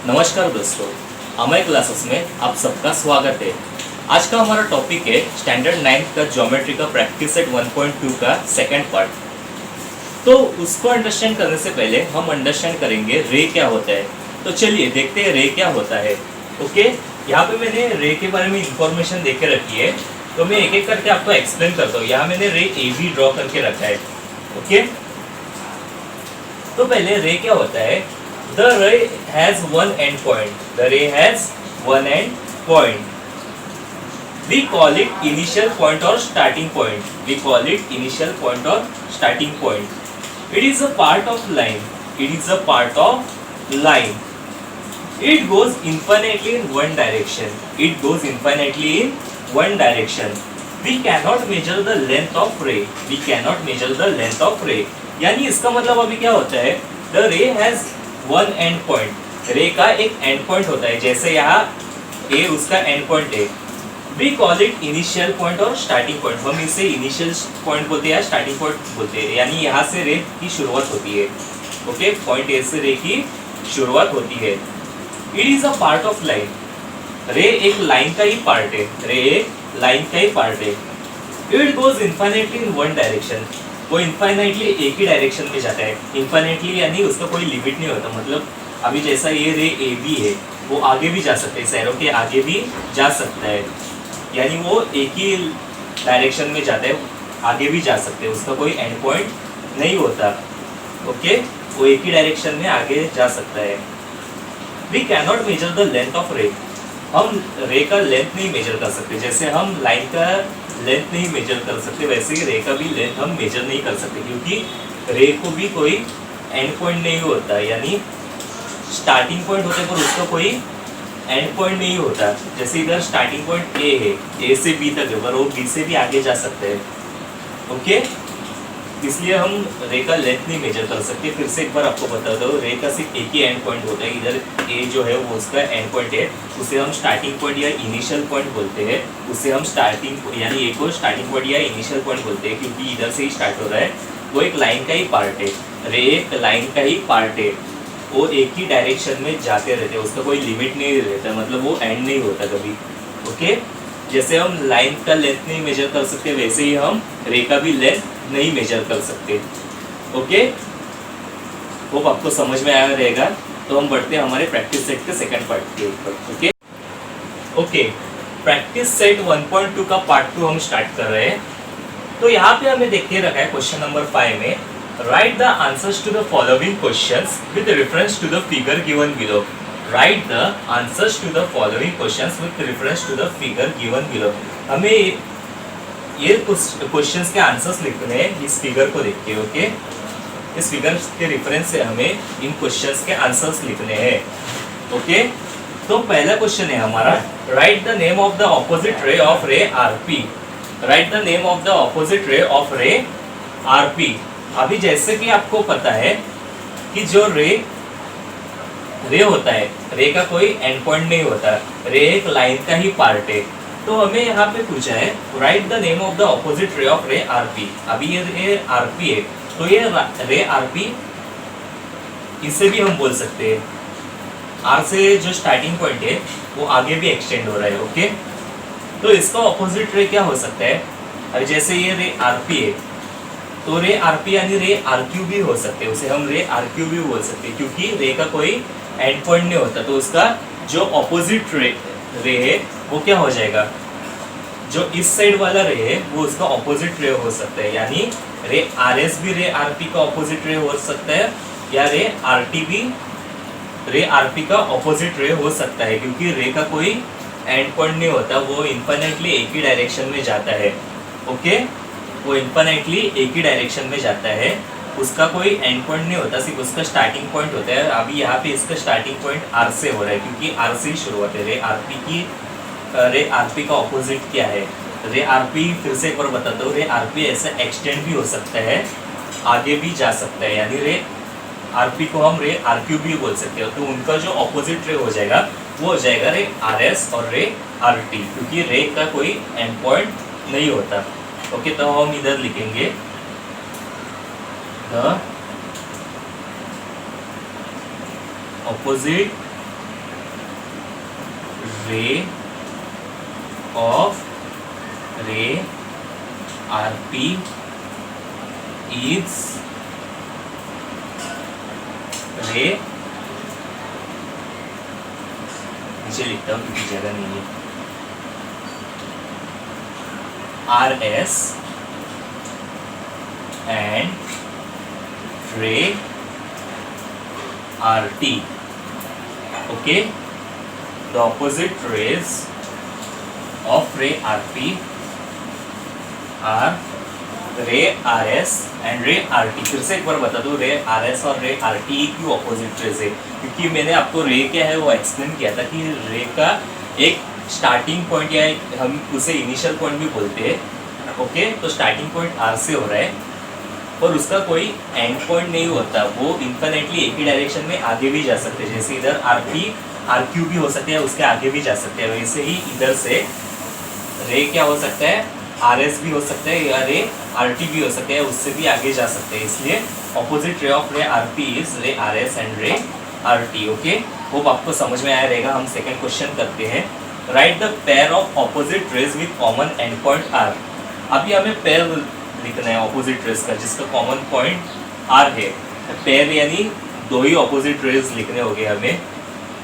नमस्कार दोस्तों, अमय क्लासेस में आप सबका स्वागत है। आज का हमारा टॉपिक है स्टैंडर्ड 9 का ज्योमेट्री का प्रैक्टिस सेट 1.2 का सेकंड पार्ट। तो उसको अंडरस्टैंड करने से पहले हम अंडरस्टैंड करेंगे रे क्या होता है। तो चलिए देखते हैं रे क्या होता है। ओके, यहाँ पे मैंने रे के बारे में इंफॉर्मेशन दे के रखी है, तो मैं एक एक करके आपको एक्सप्लेन करता हूँ। यहाँ मैंने रे ए बी ड्रॉ करके रखा है। ओके, तो पहले रे क्या होता है। The ray has one end point. The ray has one end point. We call it initial point or starting point. We call it initial point or starting point. It is a part of line. It is a part of line. It goes infinitely in one direction. It goes infinitely in one direction. We cannot measure the length of ray. We cannot measure the length of ray. यानी इसका मतलब अभी क्या होता है, The ray has one and point. रे का एक एंड पॉइंट होता है, जैसे यहाँ ए उसका एंड पॉइंट है। We call it initial point और स्टार्टिंग पॉइंट। हम इसे इनिशियल पॉइंट बोलते हैं या स्टार्टिंग पॉइंट बोलते हैं, यानी यहाँ से रे की शुरुआत होती है। ओके, पॉइंट ए से रे की शुरुआत होती है। It is a part of line. रे एक लाइन का ही पार्ट है। रे एक लाइन का ही पार्ट है। It goes infinitely in one direction. वो इन्फाइनाइटली एक ही डायरेक्शन में जाता है। इन्फाइनाइटली यानी उसका कोई लिमिट नहीं होता। मतलब अभी जैसा ये रे ए बी है, वो आगे भी जा सकता है, इस एरो के आगे भी जा सकता है, यानी वो एक ही डायरेक्शन में जाता है, आगे भी जा सकते हैं, उसका कोई एंड पॉइंट नहीं होता। ओके, वो एक ही डायरेक्शन में आगे जा सकता है। We cannot measure the length of ray. हम रे का लेंथ नहीं मेजर कर सकते। जैसे हम लाइन का लेंथ नहीं मेजर कर सकते, वैसे ही रे का भी लेंथ हम मेजर नहीं कर सकते, क्योंकि रे को भी कोई एंड पॉइंट नहीं होता, यानी स्टार्टिंग पॉइंट होता है पर उसका कोई एंड पॉइंट नहीं होता। जैसे इधर स्टार्टिंग पॉइंट ए है, ए से बी तक है, पर वो बी से भी आगे जा सकते हैं। ओके, इसलिए हम रे का लेंथ नहीं मेजर कर सकते। फिर से एक बार आपको बता दो, रे का सिर्फ एक ही एंड पॉइंट होता है। इधर ए जो है वो उसका एंड पॉइंट है, उसे हम स्टार्टिंग पॉइंट या इनिशियल पॉइंट बोलते हैं। उसे हम स्टार्टिंग यानी ए को स्टार्टिंग पॉइंट या इनिशियल पॉइंट बोलते हैं, क्योंकि इधर से ही स्टार्ट हो रहा है। वो एक लाइन का ही पार्ट है। रे एक लाइन का ही पार्ट है। वो एक ही डायरेक्शन में जाते रहते हैं, उसका कोई लिमिट नहीं रहता, मतलब वो एंड नहीं होता कभी। ओके, जैसे हम लाइन का लेंथ नहीं मेजर कर सकते, वैसे ही हम रे का भी लेंथ नहीं मेजर कर सकते। ओके, होप आपको समझ में आया रहेगा। तो हम बढ़ते हैं हमारे प्रैक्टिस सेट के सेकंड पार्ट के ऊपर। ओके ओके, प्रैक्टिस सेट 1.2 का पार्ट 2 हम स्टार्ट कर रहे हैं। तो यहाँ पे हमें देख के रखा है क्वेश्चन नंबर 5 में, write the answers to the following questions with reference to the figure given below. Write the answers to the following questions with reference to the figure given below. हमें ये क्वेश्चंस के answers लिखने हैं इस figure को देख के। Okay, इस फिगर के रेफरेंस से हमें इन क्वेश्चंस के आंसर्स लिखने हैं। ओके, तो पहला क्वेश्चन है हमारा, right the name of the opposite ray of रे RP. Right the name of the opposite ray of रे आरपी। अभी जैसे कि आपको पता है कि जो रे होता है, रे का कोई एंड पॉइंट नहीं होता, रे एक लाइन का ही पार्ट है। तो हमें यहाँ पे पूछा है, write the name of the opposite ray of रे आरपी। अभी ये रे आरपी है, तो ये रे आरपी, इसे भी हम बोल सकते हैं। आर से जो स्टार्टिंग पॉइंट है वो आगे भी एक्सटेंड हो रहा है। ओके, तो इसका ऑपोजिट रे क्या हो सकता है। अभी जैसे ये रे आरपी है, तो रे आरपी यानी रे आरक्यू भी हो सकते हैं, उसे हम रे आरक्यू भी बोल सकते हैं, क्योंकि रे का कोई एंड पॉइंट नहीं होता। तो उसका जो ऑपोजिट रे है वो क्या हो जाएगा, जो इस साइड वाला रे है वो उसका ऑपोजिट रे हो सकता है, यानी रे आर एस भी रे आरपी का ऑपोजिट रे हो सकता है, या रे आरटी भी रे आरपी का ऑपोजिट रे हो सकता है, क्योंकि रे का कोई एंड पॉइंट नहीं होता, वो इन्फिनिटली एक ही डायरेक्शन में जाता है। ओके, वो इन्फिनिटली एक ही डायरेक्शन में जाता है, उसका कोई एंड पॉइंट नहीं होता, सिर्फ उसका स्टार्टिंग पॉइंट होता है। अभी यहाँ पे इसका स्टार्टिंग पॉइंट आर से हो रहा है, क्योंकि आर से ही शुरुआत है। रे आरपी का ऑपोजिट क्या है, रे आरपी। फिर से एक बार बताता हूँ, रे आरपी ऐसा एक्सटेंड भी हो सकता है, आगे भी जा सकता है, यानी रे आरपी को हम रे आरक्यू भी बोल सकते हो। तो उनका जो ऑपोजिट रे हो जाएगा वो हो जाएगा रे आर एस और रे आर टी, क्योंकि रे का कोई एंड पॉइंट नहीं होता। ओके, तो हम इधर लिखेंगे द opposite रे ऑफ रे आरपी इज रे, नीचे लिखता हूँ क्योंकि जगह नहीं है, are S and ray R T. Okay, the opposite rays of ray RP are रे R S and ray R T. फिर से एक बार बता दो, रे आर एस और रे आर टी क्यों ऑपोजिट रेज है? क्योंकि मैंने आपको रे क्या है वो एक्सप्लेन किया था कि रे का एक स्टार्टिंग पॉइंट या हम उसे इनिशियल पॉइंट भी बोलते हैं. ओके, तो स्टार्टिंग पॉइंट आर से हो रहा है और उसका कोई एंड पॉइंट नहीं होता, वो इन्फिनिटली एक ही डायरेक्शन में आगे भी जा सकते हैं. जैसे इधर आर पी आर क्यू भी हो सकते हैं, उसके आगे भी जा सकते हैं. वैसे ही इधर से रे क्या हो सकता है, आर एस भी हो सकता है या रे आर टी भी हो सकता है, उससे भी आगे जा सकते हैं. इसलिए ऑपोजिट रे ऑफ रे आर पी इज रे R S and ray R T. Okay, hope आपको समझ में आया रहेगा. हम सेकेंड क्वेश्चन करते हैं. Write the pair of opposite rays with common end point R. अभी हमें पेयर लिखना है ऑपोजिट रेज का जिसका कॉमन पॉइंट आर है. पेयर यानी दो ही ऑपोजिट रेज लिखने होंगे हमें,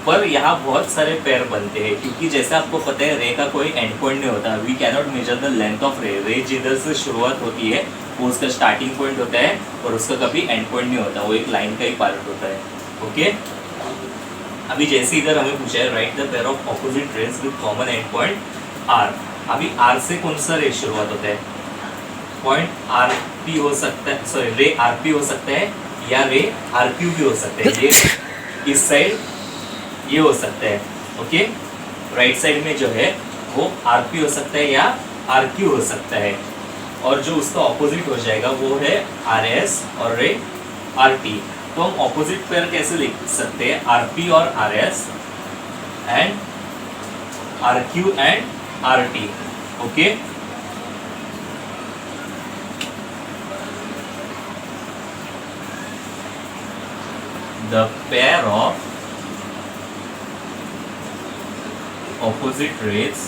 पर यहाँ बहुत सारे पेयर बनते हैं क्योंकि जैसे आपको पता है रे का कोई एंड पॉइंट नहीं होता. We can not measure the length of ray. Ray जिधर से शुरुआत होती है वो उसका स्टार्टिंग पॉइंट होता है और उसका कभी एंड पॉइंट नहीं होता, वो एक लाइन का ही पार्ट होता है. ओके, अभी जैसे इधर हमें पूछा है write the pair of opposite rays with common end point R. अभी आर से कौन सा रे शुरुआत होता है? पॉइंट आर पी हो सकता है, सॉरी रे आर पी हो सकता है या रे आर क्यू भी हो सकता है. ये इस साइड ये हो सकता है. ओके, राइट साइड में जो है वो आर पी हो सकता है या आर क्यू हो सकता है, और जो उसका ऑपोजिट हो जाएगा वो है आर एस और रे आर टी. तो हम ऑपोजिट पेयर कैसे लिख सकते हैं? आर पी और R S and R Q and R T. Okay, the pair of opposite rays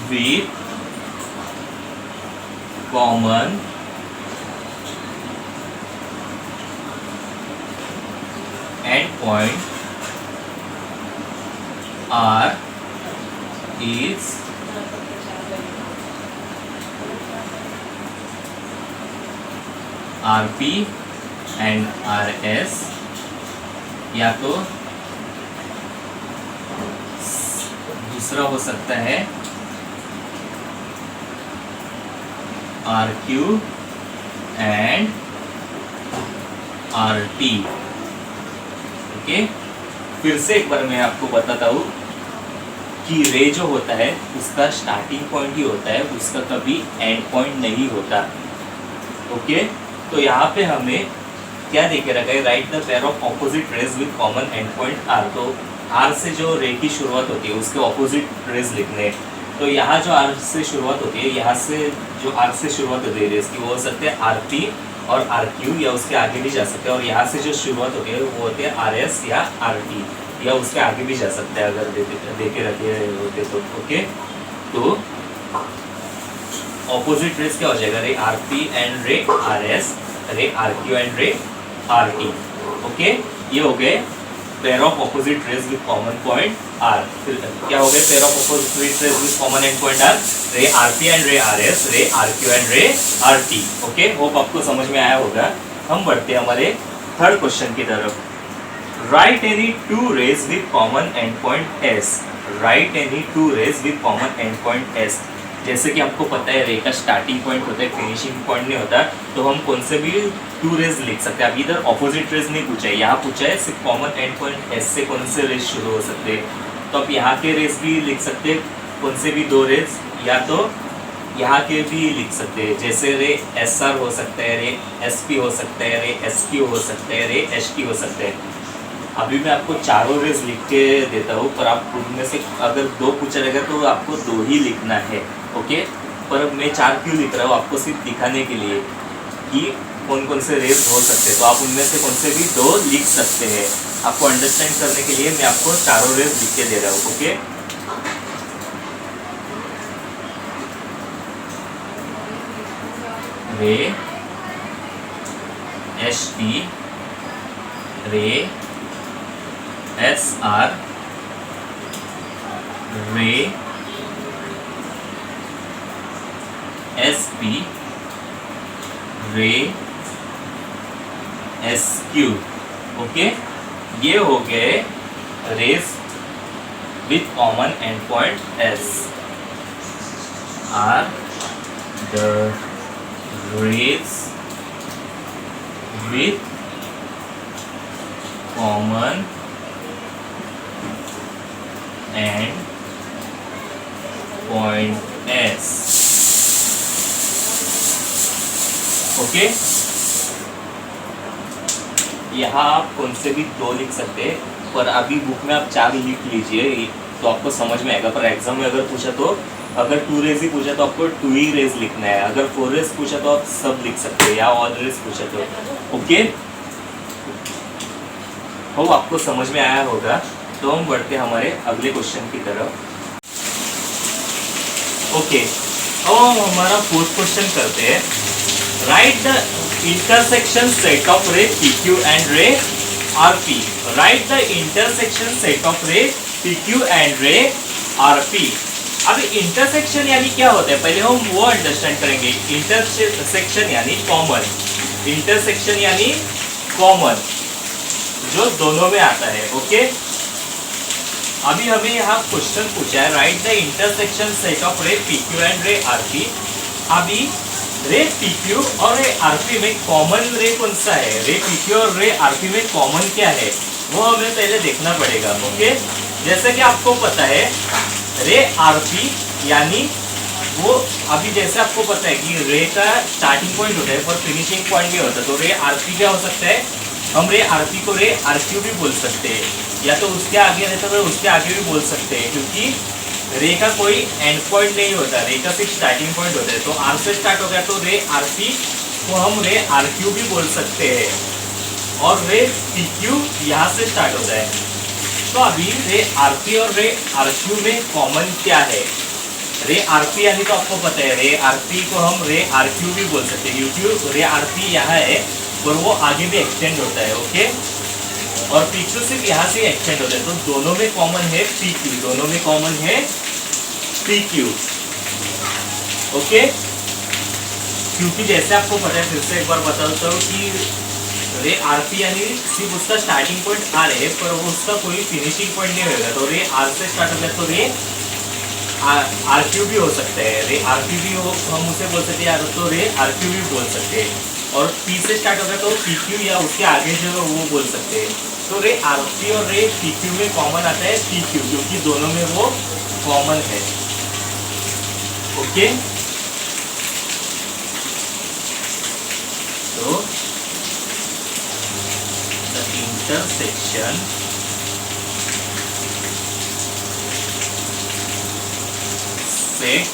with common endpoint R is RP and R S, या तो दूसरा हो सकता है R Q and R T. Okay, फिर से एक बार मैं आपको बताता हूँ कि रे जो होता है उसका स्टार्टिंग पॉइंट ही होता है, उसका कभी एंड पॉइंट नहीं होता. ओके, तो यहाँ पे हमें क्या देखे रखा है? Write the pair of opposite rays with common end point R. तो आर से जो रे की शुरुआत होती है उसके ऑपोजिट रेज लिखने. तो यहाँ जो आर से शुरुआत होती है, यहाँ से जो आर से शुरुआत होती है रेज की, वो हो सकते हैं आर पी और आर क्यू या उसके आगे भी जा सकते हैं. और यहाँ से जो शुरुआत होती है वो होती है आर एस या आर टी या उसके आगे भी जा सकते हैं अगर देखे रखे होते तो. ओके, तो ऑपोजिट रेज क्या हो जाएगा? Ray R P and ray R S, ray R Q and ray R T. Okay, ये हो गए pair of opposite rays with common point R. फिर क्या हो गए pair of opposite rays with common end point R? Ray R P and ray R S, ray R Q and ray R T. Okay, hope आपको समझ में आया होगा. हम बढ़ते हैं हमारे थर्ड क्वेश्चन की तरफ. Write any two rays with common end point S. Write any two rays with common end point S. जैसे कि आपको पता है रे का स्टार्टिंग पॉइंट होता है, फिनिशिंग पॉइंट नहीं होता, तो हम कौन से भी टू रेज लिख सकते हैं. अभी इधर ऑपोजिट रेज नहीं पूछा है, यहाँ पूछा है सिर्फ कॉमन एंड पॉइंट एस से कौन से रेज शुरू हो सकते हैं. तो आप यहाँ के रेज भी लिख सकते हैं, कौन से भी दो रेज, या तो यहाँ के भी लिख सकते हैं. जैसे रे एस आर हो सकता है, रे एस पी हो सकता है, रे एस क्यू हो सकता है, रे एच टी हो सकते हैं. अभी मैं आपको चारों रेज लिख के देता हूँ, पर आप उनमें से अगर दो पूछा रहेगा तो आपको दो ही लिखना है. ओके, पर मैं चार क्यों लिख रहा हूँ? आपको सिर्फ दिखाने के लिए कि कौन कौन से रेज हो सकते हैं, तो आप उनमें से कौन से भी दो लिख सकते हैं। आपको अंडरस्टैंड करने के लिए मैं आपको चारों रेज लिख के दे रहा हूँ। ओके, रे HT, रे SR, रे SP, रे SQ। ओके, ये हो गए rays with common end point S are the rays with common and point S। Okay, यहाँ आप कौन से भी दो लिख सकते हैं, पर अभी बुक में आप 4 लिख लीजिए तो आपको समझ में आएगा। पर एग्जाम में अगर पूछा तो, अगर 2 रेज ही पूछा तो आपको 2 ही रेज लिखना है, अगर 4 रेज पूछा तो आप सब लिख सकते हैं, या ऑल रेज पूछा तो। ओके, हो आपको समझ में आया होगा। तो हम बढ़ते हमारे अगले क्वेश्चन की तरफ। ओके, अब हम हमारा 4th क्वेश्चन करते हैं। Write the intersection set of रे PQ एंड रे RP। Right the intersection set of रे PQ एंड रे RP। अब इंटरसेक्शन यानी क्या होता है, पहले हम वो अंडरस्टैंड करेंगे। इंटरसेक्शन यानी कॉमन, इंटरसेक्शन यानी कॉमन जो दोनों में आता है। ओके, अभी हमें यहाँ क्वेश्चन पूछा है, write the intersection set of रे PQ एंड रे RP। अभी रे PQ और रे RP में कॉमन रे कौन सा है, रे PQ और रे RP में कॉमन क्या है, वो हमें पहले देखना पड़ेगा। ओके, जैसे कि आपको पता है रे RP यानी वो, अभी जैसे आपको पता है कि रे का स्टार्टिंग पॉइंट होता है पर फिनिशिंग पॉइंट भी होता है, तो रे RP क्या हो सकता है, हम रे RP को रे RQ भी बोल सकते हैं, या तो उसके आगे रहता तो उसके आगे भी बोल सकते हैं, क्योंकि रे का कोई एंड पॉइंट नहीं होता, रे का सिर्फ स्टार्टिंग पॉइंट होता है। तो R से स्टार्ट हो गया तो रे RP को हम रे RQ भी बोल सकते हैं, और रे PQ यहाँ से स्टार्ट होता है। तो अभी रे RP और रे RQ में कॉमन क्या है, रे RP यानी तो आपको पता है रे RP को हम रे RQ भी बोल सकते हैं, क्योंकि रे RP यहाँ है और वो आगे भी एक्सटेंड होता है। ओके, और PQ सिर्फ यहाँ से एक्सटेंड होता है, तो दोनों में कॉमन है PQ, दोनों में कॉमन है PQ। ओके, क्योंकि जैसे आपको पता है, फिर से एक बार बताता हूँ कि रे RP यानी सिर्फ उसका स्टार्टिंग पॉइंट R है, पर वो उसका कोई फिनिशिंग पॉइंट नहीं होगा, तो रे R से स्टार्ट होगा तो रे RQ भी हो सकता है, रे RP भी हो, हम उसे बोल सकते हैं, तो रे RQ भी बोल सकते हैं, और P से स्टार्ट होगा तो PQ या उसके आगे जो है वो बोल सकते हैं। तो रे RP और रे PQ में कॉमन आता है PQ, क्योंकि दोनों में वो कॉमन है। ओके, तो द इंटरसेक्शन सेट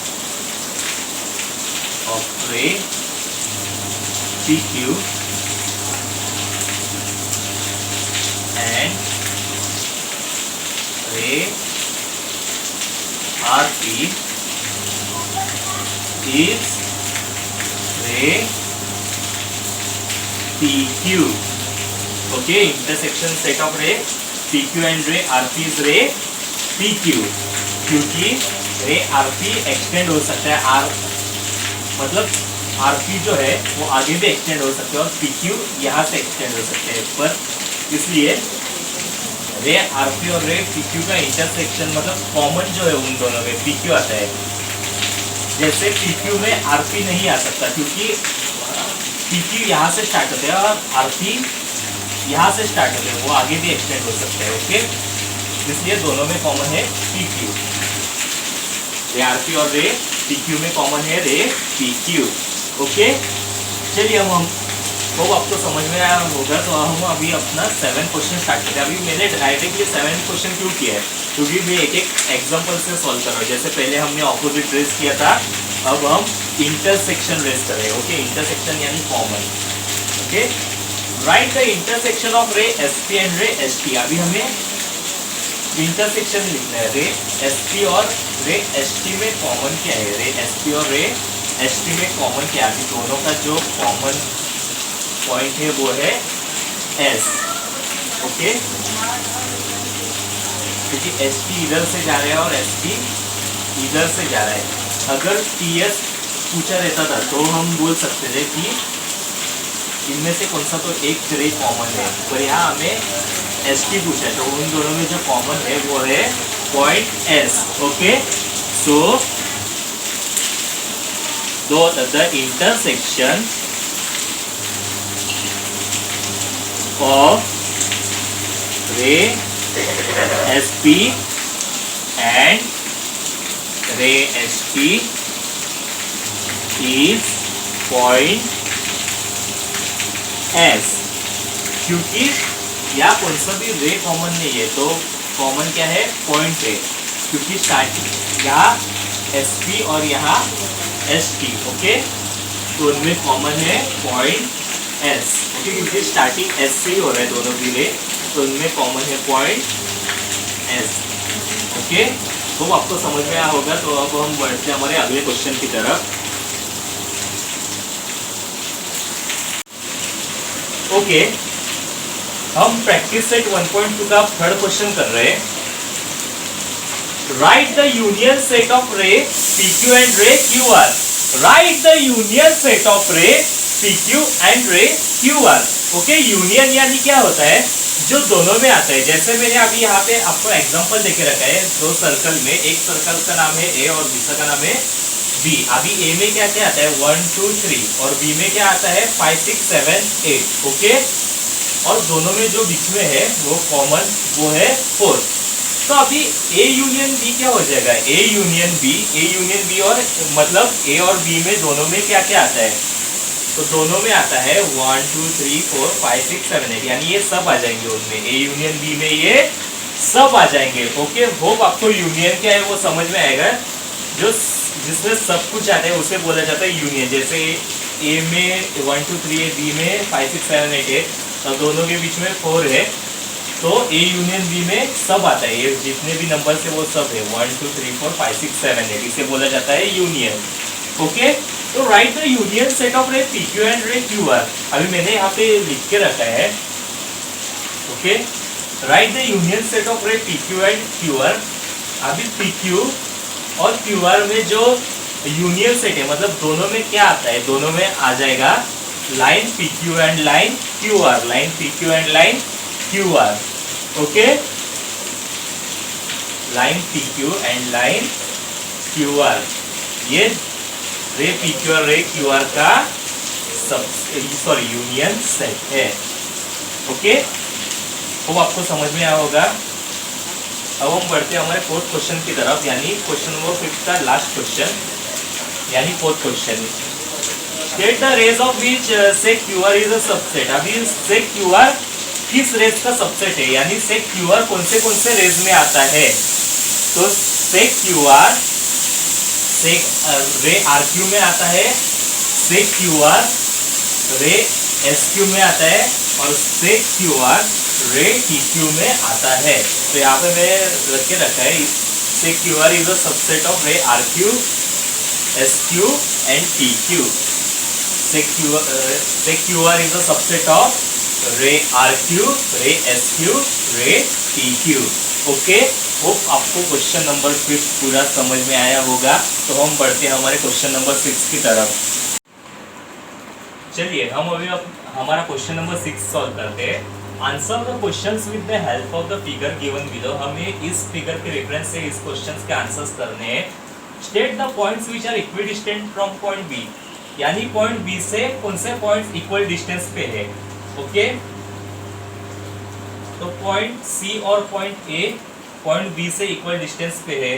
ऑफ रे PQ and ray RP is ray PQ। okay, intersection set of ray PQ and ray RP is ray PQ, क्योंकि रे RP एक्सटेंड हो सकता है, R मतलब RP जो है वो आगे भी एक्सटेंड हो सकते हैं, और PQ यहाँ से एक्सटेंड हो सकते हैं, पर इसलिए रे RP और रे PQ का इंटरसेक्शन मतलब कॉमन जो है उन दोनों में PQ आता है। जैसे PQ में RP नहीं आ सकता, क्योंकि PQ यहाँ से स्टार्ट होते हैं और RP यहाँ से स्टार्ट होते हैं, वो आगे भी एक्सटेंड हो सकते हैं। ओके, इसलिए दोनों में कॉमन है PQ, रे RP और रे PQ में कॉमन है रे PQ। ओके, चलिए हम तो आपको समझ में आया होगा, तो हम अभी अपना 7 क्वेश्चन स्टार्ट करते हैं। अभी मैंने डायरेक्टली 7 क्वेश्चन क्यों किया है, क्योंकि मैं एक एक एग्जांपल से सॉल्व कर रहा हूँ। जैसे पहले हमने ऑपोजिट रेस किया था, अब हम इंटरसेक्शन रेस कर रहे हैं। ओके, इंटरसेक्शन यानी common. Okay, right the intersection of रे एसपी एंड रे एसटी। अभी हमें इंटरसेक्शन लिखना है, रे एसपी और रे एसटी में कॉमन क्या है, रे एसपी और रे एसटी में कॉमन क्या है। अभी दोनों का जो कॉमन पॉइंट है वो है एस, ओके, क्योंकि एसटी इधर से जा रहा है और एसटी इधर से जा रहा है। अगर टीएस पूछा रहता था तो हम बोल सकते थे कि इनमें से कौन सा तो एक रे कॉमन है, पर यहाँ हमें एसटी पूछा है, तो उन दोनों में जो कॉमन है वो है point S, okay. So the intersection of रे एसपी एंड रे एसटी इज पॉइंट एस, क्योंकि यहाँ कौन सा भी रे कॉमन नहीं है, तो कॉमन क्या है, पॉइंट रे, क्योंकि स्टार्टिंग यहाँ एसपी और यहाँ एसटी, ओके, तो उनमें कॉमन है पॉइंट एस, ओके, क्योंकि स्टार्टिंग एस से ही हो रहा है दोनों भी रे, तो उनमें कॉमन है पॉइंट एस, ओके। तो आपको समझ में आया होगा। तो अब हम बढ़ते हैं हमारे अगले क्वेश्चन की तरफ। ओके, हम प्रैक्टिस सेट 1.2 का थर्ड क्वेश्चन कर रहे हैं। Write the union set of रे PQ एंड रे QR। Right the union set of रे PQ एंड रे QR। ओके, यूनियन यानी क्या होता है, जो दोनों में आता है। जैसे मैंने अभी यहाँ पे आपको एग्जांपल देके रखा है, दो सर्कल में, एक सर्कल का नाम है ए और दूसरा का नाम है बी। अभी ए में क्या क्या आता है 1 2 3 और बी में क्या आता है 5 6 7 8, ओके। और दोनों में जो बीच में है वो कॉमन, वो है 4। तो अभी ए यूनियन बी क्या हो जाएगा, ए यूनियन बी और मतलब ए और बी में दोनों में क्या क्या आता है, तो दोनों में आता है 1 2 3 4 5 6 7 8, यानी ये सब आ जाएंगे उनमें, ए यूनियन बी में ये सब आ जाएंगे, ओके। होप आपको यूनियन क्या है वो समझ में आएगा। जो जिसमें सब कुछ आता है उसे बोला जाता है यूनियन। जैसे ए में 1 2 3 है, बी में 5 6 7 8 है, तो दोनों के बीच में 4 है, तो ए यूनियन बी में सब आता है, ये जितने भी नंबर है वो सब है 1 2 3 4 5 6 7 8, इसे बोला जाता है यूनियन, ओके। तो right the union set of रे PQ एंड रे QR। अभी मैंने यहाँ पे लिख के रखा है, okay, right the union set of रे PQ एंड QR। अभी PQ और QR में जो यूनियन सेट है, मतलब दोनों में क्या आता है, दोनों में आ जाएगा line PQ and line QR, line PQ and line QR, okay, line PQ and line QR। ये रे PQ और रे QR का यूनियन सेट है, ओके। वो आपको समझ में आया होगा। अब हम बढ़ते हैं हमारे फोर्थ क्वेश्चन की तरफ, यानी क्वेश्चन नंबर 5 का लास्ट क्वेश्चन, यानी fourth question. State the rays of which seg QR is a subset. अभी सेक QR किस रेज का सबसेट है, यानी सेक QR कौन से रेज में आता है। तो सेक QR सेक रे RQ में आता है, सेक QR रे SQ में आता है, और सेक QR रे TQ में आता है। तो यहाँ पे मैं रख के रखा है, seg QR is a subset of ray RQ SQ and TQ। Seg QR is a subset of ray RQ ray SQ ray TQ, okay. Hope आपको क्वेश्चन नंबर 5 पूरा समझ में आया होगा। तो हम बढ़ते हैं हमारे क्वेश्चन नंबर 6 की तरफ। चलिए हम अभी हमारा क्वेश्चन नंबर 6 सॉल्व करते हैं। Answer the questions with the help of the figure given below. हमें इस फिगर के रेफरेंस से इस क्वेश्चंस के आंसर्स करने हैं। State the points which are equidistant from point B, यानी पॉइंट बी से कौन से पॉइंट्स इक्वल डिस्टेंस पे है, ओके। तो पॉइंट सी और पॉइंट ए पॉइंट बी से इक्वल डिस्टेंस पे है।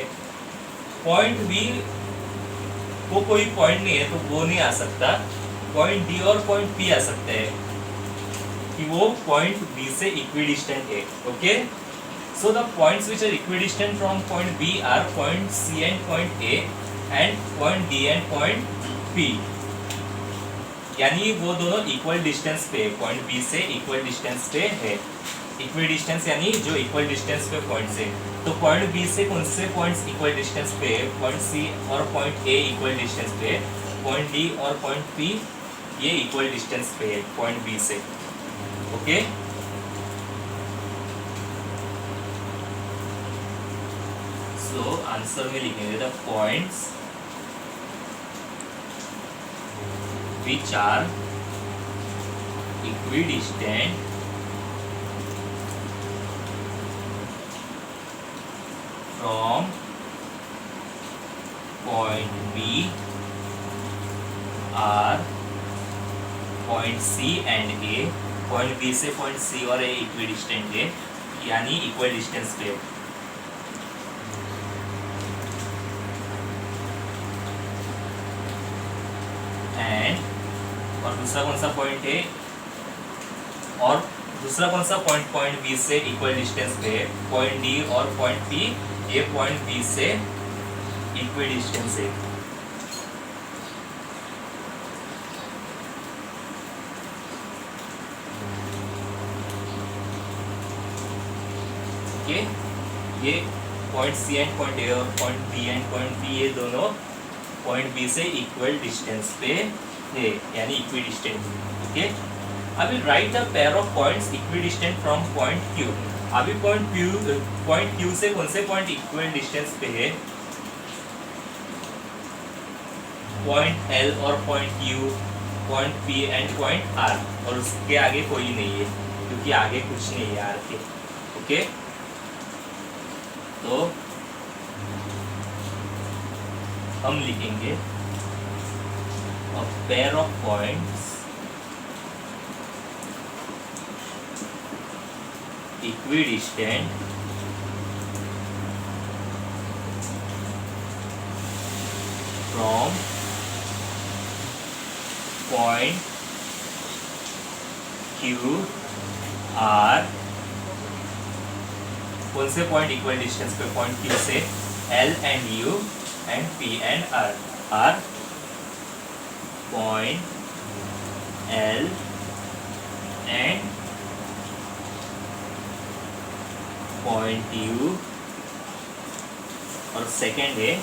पॉइंट बी को कोई पॉइंट नहीं है तो वो नहीं आ सकता। पॉइंट डी और पॉइंट पी आ सकते हैं कि वो पॉइंट बी से इक्विडिस्टेंट है, okay. So the points which are equidistant from point B are point C and point A and point D and point P, यानी वो दोनों इक्वल डिस्टेंस पे, पॉइंट बी से इक्वल डिस्टेंस पे है। Equal distance यानी जो इक्वल डिस्टेंस पे पॉइंट से, तो पॉइंट बी से कौन से पॉइंट्स इक्वल डिस्टेंस पे, पॉइंट सी और पॉइंट ए इक्वल डिस्टेंस पे, पॉइंट डी और पॉइंट पी ये इक्वल डिस्टेंस पे है पॉइंट बी से। ओके, सो आंसर में लिखेंगे the points which are equidistant from point B are point C and A। point B से point C और A equidistant है, यानी equal distance पे। and और दूसरा कौन सा पॉइंट है, और दूसरा कौन सा पॉइंट पॉइंट बी से इक्वल डिस्टेंस पे है, पॉइंट डी और पॉइंट पी ये पॉइंट बी से इक्वल डिस्टेंस है। ओके, ये point C and point A और point B and point B ये दोनों पॉइंट बी से इक्वल डिस्टेंस पे है, यानी इक्विडिस्टेंट। ओके, अभी right the pair of points equidistant from point Q. अभी पॉइंट क्यू से कौन से पॉइंट इक्वल डिस्टेंस पे है, पॉइंट एल और point Q, point P and point R, और उसके आगे कोई नहीं है क्योंकि आगे कुछ नहीं है आर के। ओके, तो हम लिखेंगे a pair of points equidistant from point Q R। कौन से पॉइंट इक्वल डिस्टेंस पे, पॉइंट Q से L and U and P and R। R point L and point U, और सेकेंड है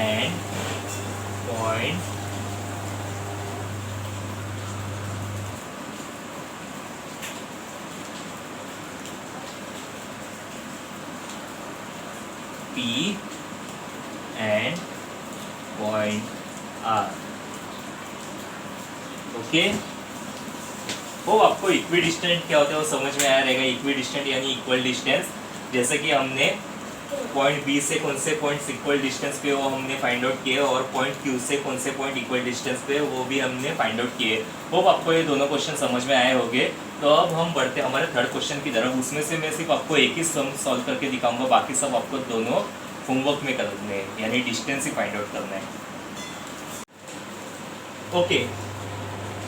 and point P and point R। Okay, वो आपको equidistant क्या होता है वो समझ में आया रहेगा। इक्विडिस्टेंट यानी इक्वल डिस्टेंस, जैसे कि हमने पॉइंट बी से कौन से पॉइंट्स इक्वल डिस्टेंस पे वो हमने फाइंड आउट किए, और पॉइंट क्यू से कौन से पॉइंट इक्वल डिस्टेंस पे वो भी हमने फाइंड आउट किए। वो आपको ये दोनों क्वेश्चन समझ में आए होंगे। तो अब हम बढ़ते हैं हमारे थर्ड क्वेश्चन की तरफ। उसमें से मैं सिर्फ आपको एक ही सम सॉल्व करके दिखाऊंगा, बाकी सब आपको दोनों होमवर्क में करने हैं, यानी डिस्टेंस ही फाइंड आउट करना है। ओके,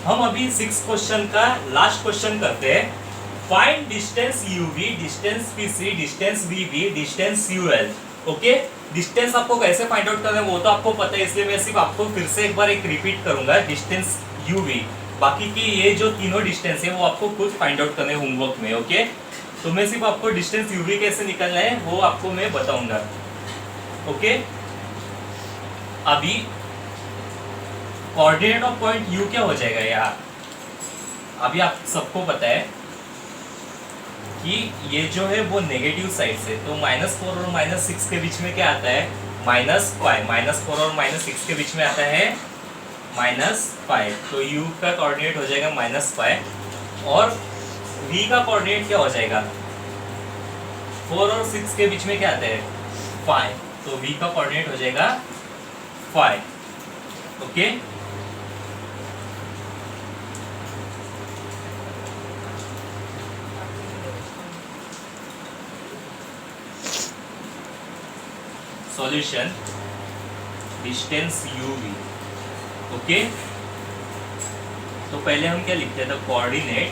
हम अभी 6 क्वेश्चन का लास्ट क्वेश्चन करते हैं। Find distance U V, distance P C, distance V B, distance U L. Okay, distance आपको कैसे फाइंड आउट करना है वो तो आपको पता है, इसलिए मैं सिर्फ आपको फिर से एक बार रिपीट करूंगा डिस्टेंस यूवी। बाकी की ये जो तीनों डिस्टेंस है वो आपको खुद फाइंड आउट करने होमवर्क में। ओके, तो मैं सिर्फ आपको डिस्टेंस यूवी कैसे निकालना है वो आपको मैं बताऊंगा। ओके, अभी कोऑर्डिनेट ऑफ पॉइंट यू क्या हो जाएगा यार, अभी आप सबको पता है कि ये जो है वो नेगेटिव साइड से, तो -4 और -6 के बीच में क्या आता है, -5। -4 और -6 के बीच में आता है -5, तो u का कोऑर्डिनेट हो जाएगा -5, और v का कोऑर्डिनेट क्या हो जाएगा, 4 और 6 के बीच में क्या आता है 5, तो v का कोऑर्डिनेट हो जाएगा 5। Okay, solution distance uv। Okay, तो पहले हम क्या लिखते हैं, the coordinate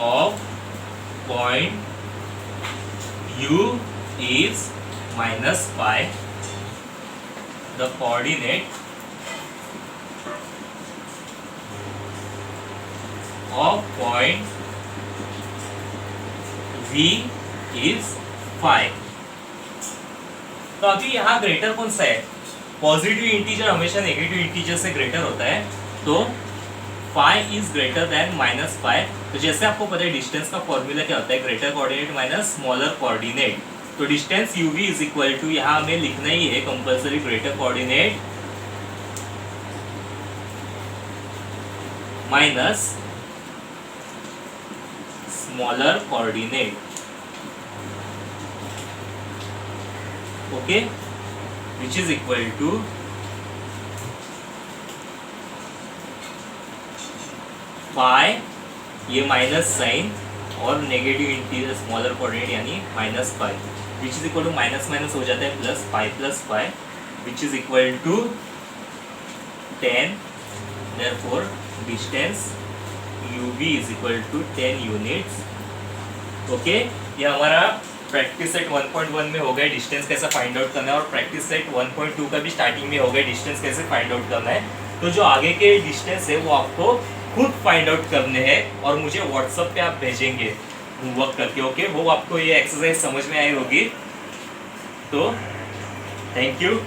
of point u is -5 the coordinate of point V is 5। तो अभी यहाँ ग्रेटर कौन सा है? पॉजिटिव इंटीजर हमेशा नेगेटिव इंटीजर से ग्रेटर होता है, तो 5 इज ग्रेटर देन -5। तो जैसे आपको पता है डिस्टेंस का फॉर्मूला क्या होता है, greater coordinate minus smaller coordinate. तो distance UV is equal to, यहाँ हमें लिखना ही है compulsory, greater coordinate minus smaller coordinate, okay, which is equal to pi, ये माइनस साइन और नेगेटिव इंटीरियर स्मॉलर कोऑर्डिनेट यानी -5, which is equal to minus minus हो जाता है plus pi, which is equal to 10। Therefore distance UV is equal to 10 units. Okay, ये हमारा practice set 1.1 में हो गया डिस्टेंस कैसे फाइंड आउट करना है, और प्रैक्टिस सेट 1.2 का भी स्टार्टिंग में हो गया डिस्टेंस कैसे फाइंड आउट करना है। तो जो आगे के डिस्टेंस है वो आपको खुद फाइंड आउट करने हैं और मुझे व्हाट्सएप पे आप भेजेंगे होमवर्क करके। ओके, वो आपको ये एक्सरसाइज समझ में आई होगी। तो थैंक यू।